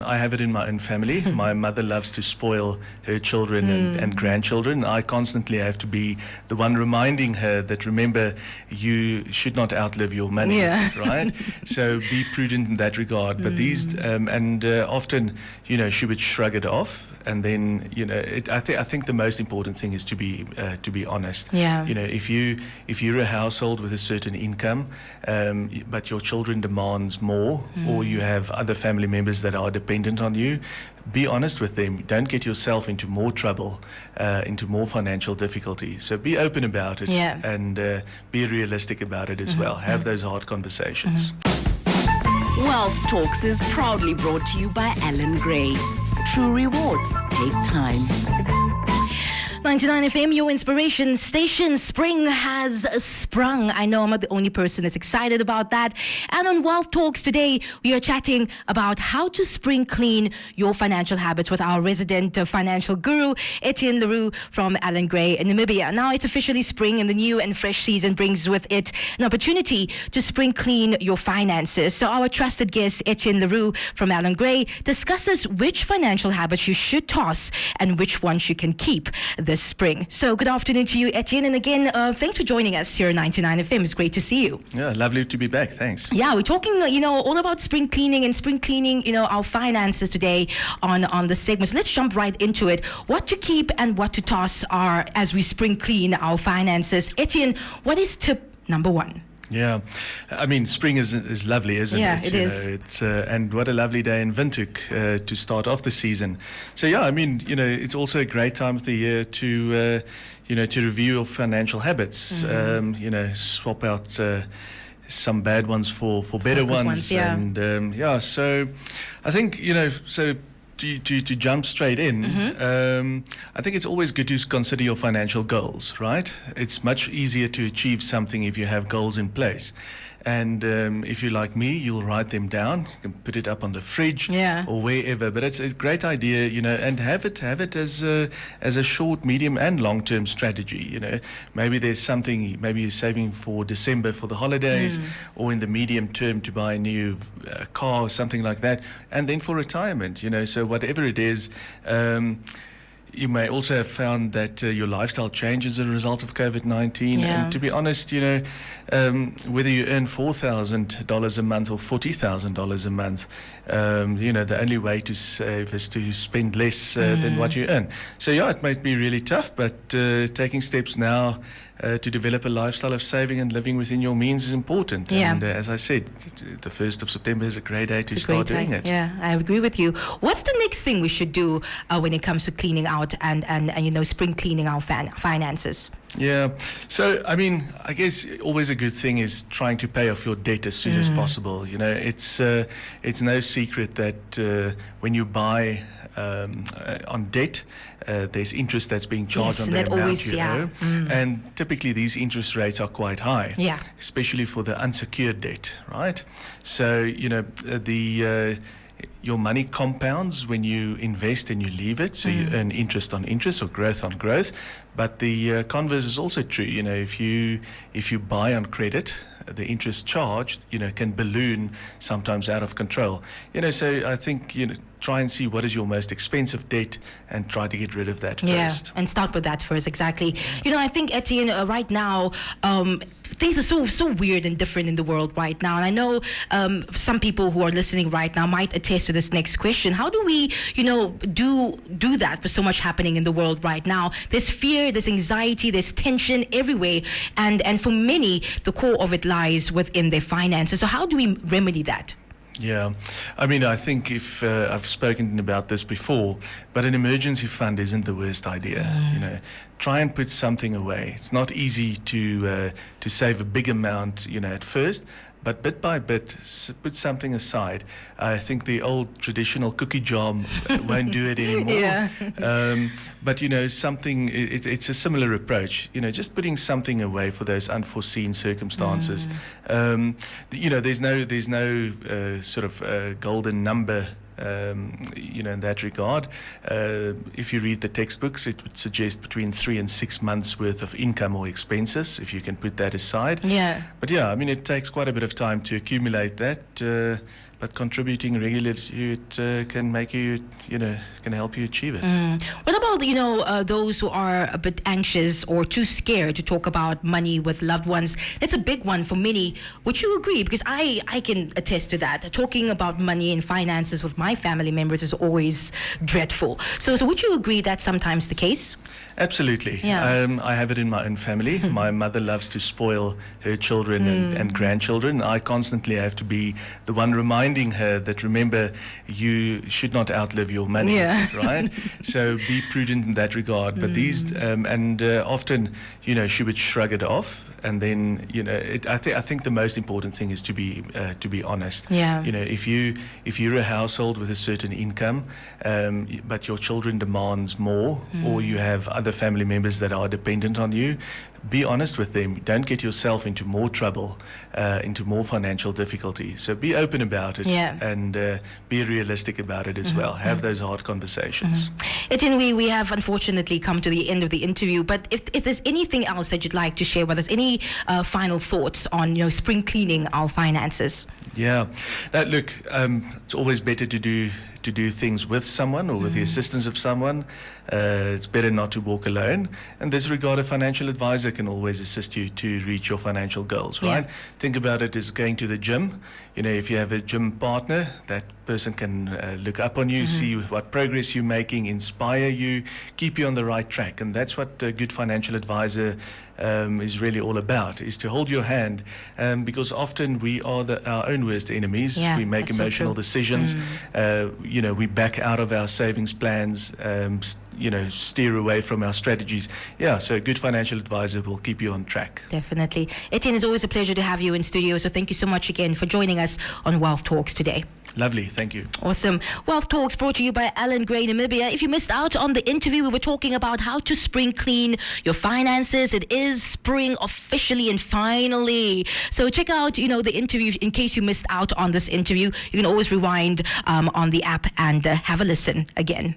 I have it in my own family. My mother loves to spoil her children and grandchildren. I constantly have to be the one reminding her that, remember, you should not outlive your money, right? So be prudent in that regard. But these, often, she would shrug it off. And then, I think the most important thing is to be honest. Yeah. If you're a household with a certain income, but your children demands more, or you have other family members that are dependent on you, be honest with them. Don't get yourself into more trouble, into more financial difficulty. So be open about it, and be realistic about it as well. Have those hard conversations. Wealth Talks is proudly brought to you by Allan Gray. True rewards take time. 99 FM, your inspiration station. Spring has sprung. I know I'm not the only person that's excited about that. And on Wealth Talks today, we are chatting about how to spring clean your financial habits with our resident financial guru, Etienne le Roux from Allan Gray in Namibia. Now it's officially spring, and the new and fresh season brings with it an opportunity to spring clean your finances. So our trusted guest, Etienne le Roux from Allan Gray, discusses which financial habits you should toss and which ones you can keep this spring. So good afternoon to you, Etienne, and again, thanks for joining us here at 99 FM. It's great to see you. Yeah, lovely to be back. Thanks. Yeah, we're talking, all about spring cleaning, our finances today on the segment. So let's jump right into it. What to keep and what to toss are as we spring clean our finances. Etienne, what is tip number one? Yeah, I mean, spring is lovely, isn't it? Yeah, it is. It's and what a lovely day in Windhoek to start off the season. So yeah, I mean, it's also a great time of the year to to review your financial habits. Swap out some bad ones for better ones. And so I think To jump straight in, I think it's always good to consider your financial goals, right? It's much easier to achieve something if you have goals in place. And if you're like me, you'll write them down. You can put it up on the fridge or wherever. But it's a great idea, and have it as a short, medium, and long-term strategy. Maybe there's something. Maybe you're saving for December for the holidays, or in the medium term to buy a new car or something like that, and then for retirement. So whatever it is. You may also have found that your lifestyle changes as a result of COVID-19. Yeah. And to be honest, whether you earn $4,000 a month or $40,000 a month, the only way to save is to spend less than what you earn. So yeah, it might be really tough, but taking steps now to develop a lifestyle of saving and living within your means is important. Yeah. And as I said, the 1st of September is a great day to start doing it. Yeah, I agree with you. What's the next thing we should do when it comes to cleaning out and spring cleaning our finances? Yeah. So, I mean, I guess always a good thing is trying to pay off your debt as soon as possible. It's no secret that when you buy on debt, there's interest that's being charged on the amount you owe. And typically these interest rates are quite high, especially for the unsecured debt, right? So, your money compounds when you invest and you leave it, so you earn interest on interest or growth on growth. But the converse is also true. If you buy on credit, the interest charged, can balloon sometimes out of control. So I think, try and see what is your most expensive debt and try to get rid of that first. And start with that first, exactly. I think, Etienne, right now, things are so weird and different in the world right now. And I know some people who are listening right now might attest to this next question. How do we, do that with so much happening in the world right now? There's fear, there's anxiety, there's tension everywhere. And for many, the core of it lies within their finances. So how do we remedy that? Yeah, I mean, I think if I've spoken about this before, but an emergency fund isn't the worst idea. Try and put something away. It's not easy to save a big amount, at first, but bit by bit, put something aside. I think the old traditional cookie jar won't do it anymore. But something. It's a similar approach. Just putting something away for those unforeseen circumstances. There's no sort of golden number. In that regard, if you read the textbooks, it would suggest between 3 and 6 months worth of income or expenses, if you can put that aside. But yeah, I mean, it takes quite a bit of time to accumulate that. but contributing regularly to it can make you, can help you achieve it. What about, those who are a bit anxious or too scared to talk about money with loved ones? It's a big one for many. Would you agree? Because I can attest to that. Talking about money and finances with my family members is always dreadful. So would you agree that's sometimes the case? Absolutely. Yeah. I have it in my own family. My mother loves to spoil her children and grandchildren. I constantly have to be the one reminding her that, remember, you should not outlive your money, right? So be prudent in that regard. But often, she would shrug it off. And then, I think the most important thing is to be honest. Yeah. If you're a household with a certain income, but your children demands more, or you have other family members that are dependent on you, be honest with them. Don't get yourself into more trouble, into more financial difficulty. So be open about it, and be realistic about it as well. Have those hard conversations. Etienne, we have unfortunately come to the end of the interview, but if there's anything else that you'd like to share with us, any final thoughts on spring cleaning our finances? Yeah. Now, look, it's always better to do things with someone or with the assistance of someone. It's better not to walk alone. And this regard, a financial advisor can always assist you to reach your financial goals, right? Think about it as going to the gym. If you have a gym partner, that person can look up on you, see what progress you're making, inspire you, keep you on the right track. And that's what a good financial advisor is really all about, is to hold your hand, because often we are our own worst enemies. We make emotional decisions. We back out of our savings plans, steer away from our strategies. So a good financial advisor will keep you on track. Definitely. Etienne, it's always a pleasure to have you in studio. So thank you so much again for joining us on Wealth Talks today. Lovely, thank you. Awesome. Wealth Talks brought to you by Allan Gray, Namibia. If you missed out on the interview, we were talking about how to spring clean your finances. It is spring officially and finally. So check out, the interview in case you missed out on this interview. You can always rewind on the app and have a listen again.